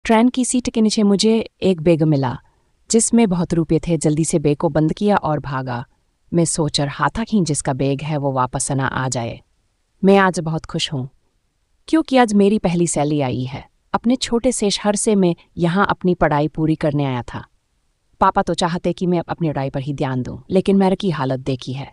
Train की seat के नीचे मुझे एक बैग मिला जिसमें बहुत रुपये थे। जल्दी से बैग को बंद किया और भागा। मैं सोच रहा था कि जिसका बैग है वो वापस ना आ जाए। मैं आज बहुत खुश हूँ क्योंकि आज मेरी पहली सैलरी आई है। अपने छोटे से शहर से मैं यहाँ अपनी पढ़ाई पूरी करने आया था। पापा तो चाहते कि मैं अपनी पढ़ाई पर ही ध्यान दूँ, लेकिन मेरे की हालत देखी है।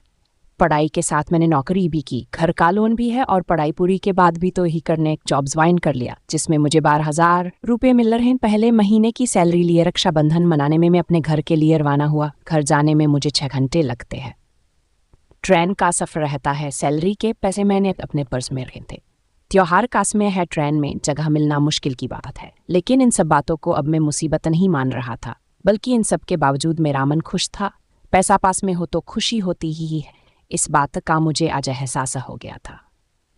पढ़ाई के साथ मैंने नौकरी भी की, घर का लोन भी है और पढ़ाई पूरी के बाद भी तो ही करने एक जॉब ज्वाइन कर लिया जिसमें मुझे 12,000 रुपये मिल रहे हैं। पहले महीने की सैलरी लिए रक्षाबंधन मनाने में मैं अपने घर के लिए रवाना हुआ। घर जाने में मुझे 6 घंटे लगते हैं। ट्रेन का सफ़र रहता है। सैलरी के पैसे मैंने अपने पर्स में रखे थे। त्योहार कास में है, ट्रेन में जगह मिलना मुश्किल की बात है, लेकिन इन सब बातों को अब मैं मुसीबत नहीं मान रहा था, बल्कि इन सब के बावजूद मेरा मन खुश था। पैसा पास में हो तो खुशी होती ही है, इस बात का मुझे आज एहसास हो गया था।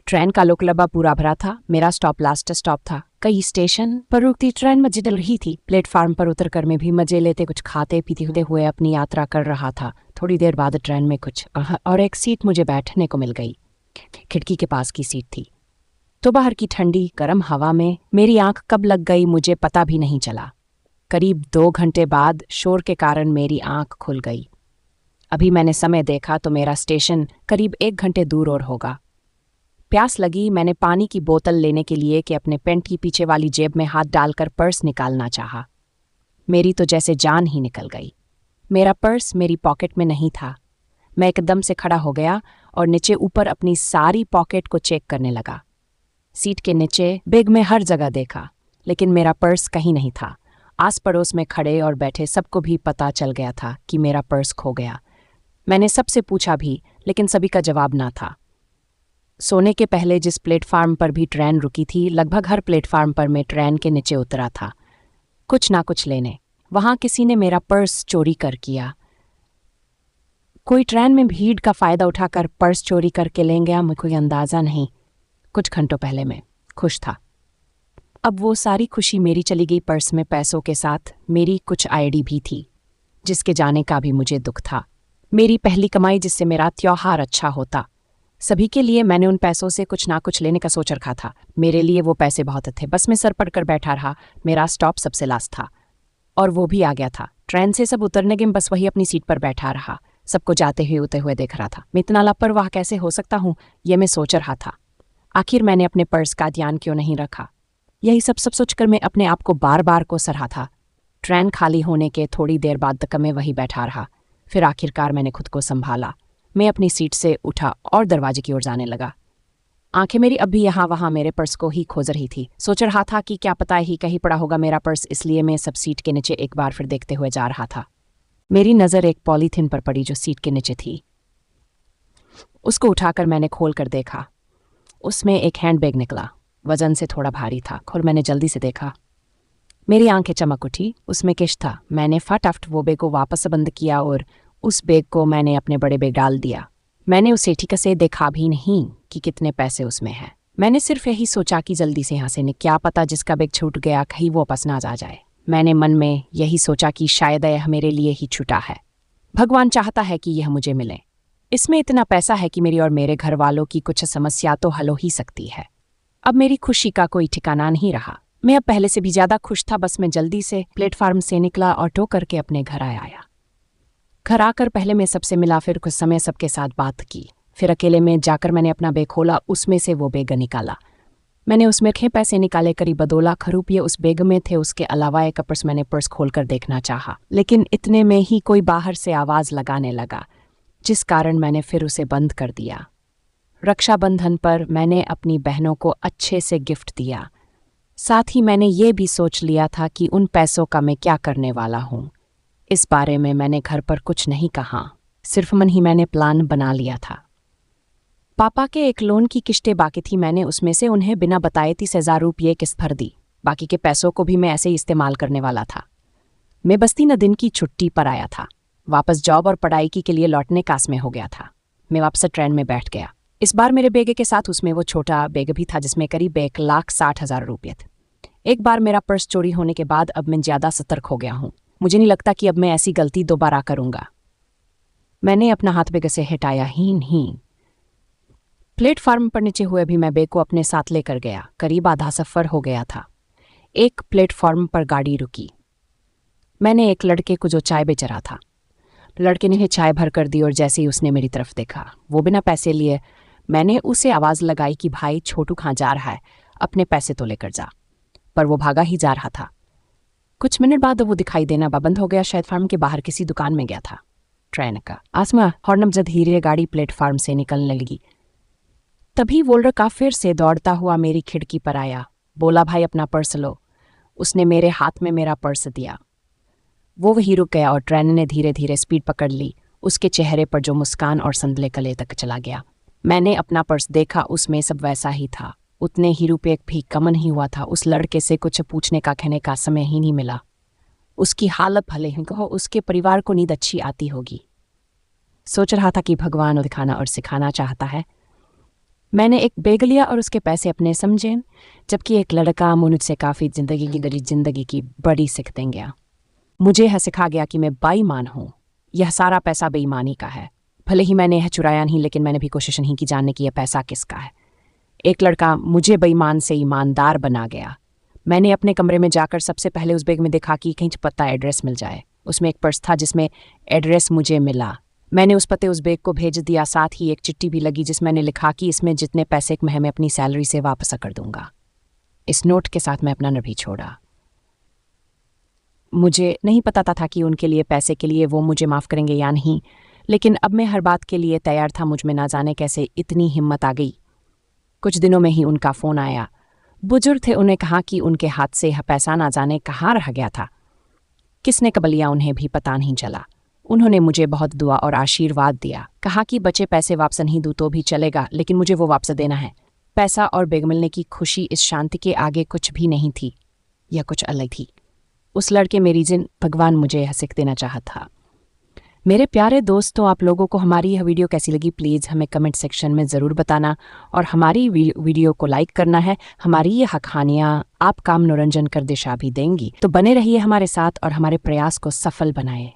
ट्रेन का लोकलबा पूरा भरा था। मेरा स्टॉप लास्ट स्टॉप था। कई स्टेशन पर रुकती ट्रेन मजे डल रही थी। प्लेटफार्म पर उतरकर मैं भी मजे लेते, कुछ खाते पीते हुए अपनी यात्रा कर रहा था। थोड़ी देर बाद ट्रेन में कुछ और एक सीट मुझे बैठने को मिल गई। खिड़की के पास की सीट थी। तो बाहर की ठंडी गर्म हवा में मेरी आंख कब लग गई मुझे पता भी नहीं चला। करीब 2 घंटे बाद शोर के कारण मेरी आंख खुल गई। अभी मैंने समय देखा तो मेरा स्टेशन करीब 1 घंटे दूर और होगा। प्यास लगी। मैंने पानी की बोतल लेने के लिए कि अपने पैंट की पीछे वाली जेब में हाथ डालकर पर्स निकालना चाहा। मेरी तो जैसे जान ही निकल गई। मेरा पर्स मेरी पॉकेट में नहीं था। मैं एकदम से खड़ा हो गया और नीचे ऊपर अपनी सारी पॉकेट को चेक करने लगा। सीट के नीचे, बैग में हर जगह देखा, लेकिन मेरा पर्स कहीं नहीं था। आस पड़ोस में खड़े और बैठे सबको भी पता चल गया था कि मेरा पर्स खो गया। मैंने सबसे पूछा भी, लेकिन सभी का जवाब ना था। सोने के पहले जिस प्लेटफार्म पर भी ट्रेन रुकी थी, लगभग हर प्लेटफार्म पर मैं ट्रेन के नीचे उतरा था, कुछ ना कुछ लेने। वहां किसी ने मेरा पर्स चोरी कर किया। कोई ट्रेन में भीड़ का फायदा उठाकर पर्स चोरी करके ले गया, मुझे कोई अंदाजा नहीं। कुछ घंटों पहले मैं खुश था, अब वो सारी खुशी मेरी चली गई। पर्स में पैसों के साथ मेरी कुछ आईडी भी थी, जिसके जाने का भी मुझे दुख था। मेरी पहली कमाई जिससे मेरा त्योहार अच्छा होता। सभी के लिए मैंने उन पैसों से कुछ ना कुछ लेने का सोच रखा था। मेरे लिए वो पैसे बहुत थे। बस में सर पड़कर बैठा रहा। मेरा स्टॉप सबसे लास्ट था और वो भी आ गया था। ट्रेन से सब उतरने के बस वही अपनी सीट पर बैठा रहा। सबको जाते हुए उतरे हुए देख रहा था। मैं इतना लापरवाह कैसे हो सकता हूँ, ये मैं सोच रहा था। आखिर मैंने अपने पर्स का ध्यान क्यों नहीं रखा? यही सब सोचकर मैं अपने आप को बार बार को सराहा था। ट्रेन खाली होने के थोड़ी देर बाद तक मैं वहीं बैठा रहा। फिर आखिरकार मैंने खुद को संभाला। मैं अपनी सीट से उठा और दरवाजे की ओर जाने लगा। आंखें मेरी अब भी यहाँ वहाँ मेरे पर्स को ही खोज रही थी। सोच रहा था कि क्या पता ही कहीं पड़ा होगा मेरा पर्स, इसलिए मैं सब सीट के नीचे एक बार फिर देखते हुए जा रहा था। मेरी नज़र एक पॉलीथिन पर पड़ी जो सीट के नीचे थी। उसको उठाकर मैंने खोल कर देखा। उसमें एक हैंडबैग निकला। वजन से थोड़ा भारी था। खोल मैंने जल्दी से देखा। मेरी आंखें चमक उठी। उसमें कैश था। मैंने फटाफट वो बैग को वापस बंद किया और उस बैग को मैंने अपने बड़े बैग डाल दिया। मैंने उसे ठीक से देखा भी नहीं कि कितने पैसे उसमें हैं। मैंने सिर्फ यही सोचा कि जल्दी से यहाँ से क्या पता जिसका बैग छूट गया कहीं वो वापस ना आ जाए। मैंने मन में यही सोचा कि शायद यह मेरे लिए ही छूटा है। भगवान चाहता है कि यह मुझे मिले। इसमें इतना पैसा है कि मेरी और मेरे घर वालों की कुछ समस्या तो हल हो ही सकती है। अब मेरी खुशी का कोई ठिकाना नहीं रहा। मैं अब पहले से भी ज्यादा खुश था। बस मैं जल्दी से प्लेटफार्म से निकला, ऑटो करके अपने घर आया। घर आकर पहले मैं सबसे मिला, फिर कुछ समय सबके साथ बात की। फिर अकेले में जाकर मैंने अपना बैग खोला। उसमें से वो बैग निकाला। मैंने उसमें रखे पैसे निकाले। करीब 2 लाख रुपये उस बैग में थे। उसके अलावा एक पर्स। मैंने पर्स खोलकर देखना चाहा, लेकिन इतने में ही कोई बाहर से आवाज़ लगाने लगा, जिस कारण मैंने फिर उसे बंद कर दिया। रक्षाबंधन पर मैंने अपनी बहनों को अच्छे से गिफ्ट दिया। साथ ही मैंने ये भी सोच लिया था कि उन पैसों का मैं क्या करने वाला हूँ। इस बारे में मैंने घर पर कुछ नहीं कहा, सिर्फ मन ही मैंने प्लान बना लिया था। पापा के एक लोन की किस्तें बाकी थी। मैंने उसमें से उन्हें बिना बताए 30,000 रुपये किस्त भर दी। बाकी के पैसों को भी मैं ऐसे ही इस्तेमाल करने वाला था। मैं बस 3 दिन की छुट्टी पर आया था। वापस जॉब और पढ़ाई के लिए लौटने कास में हो गया था। मैं वापस ट्रेन में बैठ गया। इस बार मेरे बैग के साथ उसमें वो छोटा बैग भी था जिसमें करीब 1,60,000 रुपये थे। एक बार मेरा पर्स चोरी होने के बाद अब मैं ज़्यादा सतर्क हो गया हूँ। मुझे नहीं लगता कि अब मैं ऐसी गलती दोबारा करूँगा। मैंने अपना हाथ बैग से हटाया ही नहीं। प्लेटफार्म पर नीचे हुए भी मैं बैग को अपने साथ लेकर गया। करीब आधा सफ़र हो गया था। एक प्लेटफॉर्म पर गाड़ी रुकी। मैंने एक लड़के को जो चाय बेच रहा था, लड़के ने चाय भर कर दी और जैसे ही उसने मेरी तरफ देखा, वो बिना पैसे लिए, मैंने उसे आवाज़ लगाई कि भाई छोटू कहाँ जा रहा है, अपने पैसे तो लेकर जा। पर वो भागा ही जा रहा था। कुछ मिनट बाद वो दिखाई देना बंद हो गया, शायद फार्म के बाहर किसी दुकान में गया था। ट्रेन का आसमा हॉर्न जब धीरे गाड़ी प्लेटफार्म से निकलने लगी, तभी वो लड़का फिर से दौड़ता हुआ मेरी खिड़की पर आया, बोला भाई अपना पर्स लो। उसने मेरे हाथ में मेरा पर्स दिया। वो वहीं रुक गया और ट्रेन ने धीरे धीरे स्पीड पकड़ ली। उसके चेहरे पर जो मुस्कान और संदले गले तक चला गया। मैंने अपना पर्स देखा, उसमें सब वैसा ही था। उतने ही रुपये भी कम नहीं हुआ था। उस लड़के से कुछ पूछने का कहने का समय ही नहीं मिला। उसकी हालत भले ही कहो, उसके परिवार को नींद अच्छी आती होगी। सोच रहा था कि भगवान दिखाना और सिखाना चाहता है। मैंने एक बैग लिया और उसके पैसे अपने समझे, जबकि एक लड़का मुझसे काफ़ी जिंदगी की बड़ी सीख दें गया। मुझे यह सिखा गया कि मैं बेईमान हूँ। यह सारा पैसा बेईमानी का है। भले ही मैंने यह चुराया नहीं, लेकिन मैंने भी कोशिश नहीं की जानने की यह पैसा किसका है। एक लड़का मुझे बेईमान से ईमानदार बना गया। मैंने अपने कमरे में जाकर सबसे पहले उस बैग में देखा कि कहीं पता एड्रेस मिल जाए। उसमें एक पर्स था जिसमें एड्रेस मुझे मिला। मैंने उस पते उस बैग को भेज दिया। साथ ही एक चिट्ठी भी लगी जिसमें मैंने लिखा कि इसमें जितने पैसे मैं अपनी सैलरी से वापस कर दूंगा। इस नोट के साथ मैं अपना नभी छोड़ा। मुझे नहीं पता था कि उनके लिए पैसे के लिए वो मुझे माफ़ करेंगे या नहीं, लेकिन अब मैं हर बात के लिए तैयार था। मुझ में ना जाने कैसे इतनी हिम्मत आ गई। कुछ दिनों में ही उनका फ़ोन आया। बुजुर्ग थे, उन्हें कहा कि उनके हाथ से यह पैसा ना जाने कहाँ रह गया था। किसने कब लिया उन्हें भी पता नहीं चला। उन्होंने मुझे बहुत दुआ और आशीर्वाद दिया। कहा कि बचे पैसे वापस नहीं दूँ तो भी चलेगा, लेकिन मुझे वो वापस देना है। पैसा और बैग मिलने की खुशी इस शांति के आगे कुछ भी नहीं थी। यह कुछ अलग थी। उस लड़के मेरी जिन भगवान मुझे यह सीख देना चाहा था। मेरे प्यारे दोस्तों, आप लोगों को हमारी यह वीडियो कैसी लगी प्लीज़ हमें कमेंट सेक्शन में ज़रूर बताना और हमारी वीडियो को लाइक करना है। हमारी यह कहानियाँ आपका मनोरंजन कर दिशा भी देंगी, तो बने रहिए हमारे साथ और हमारे प्रयास को सफल बनाएं।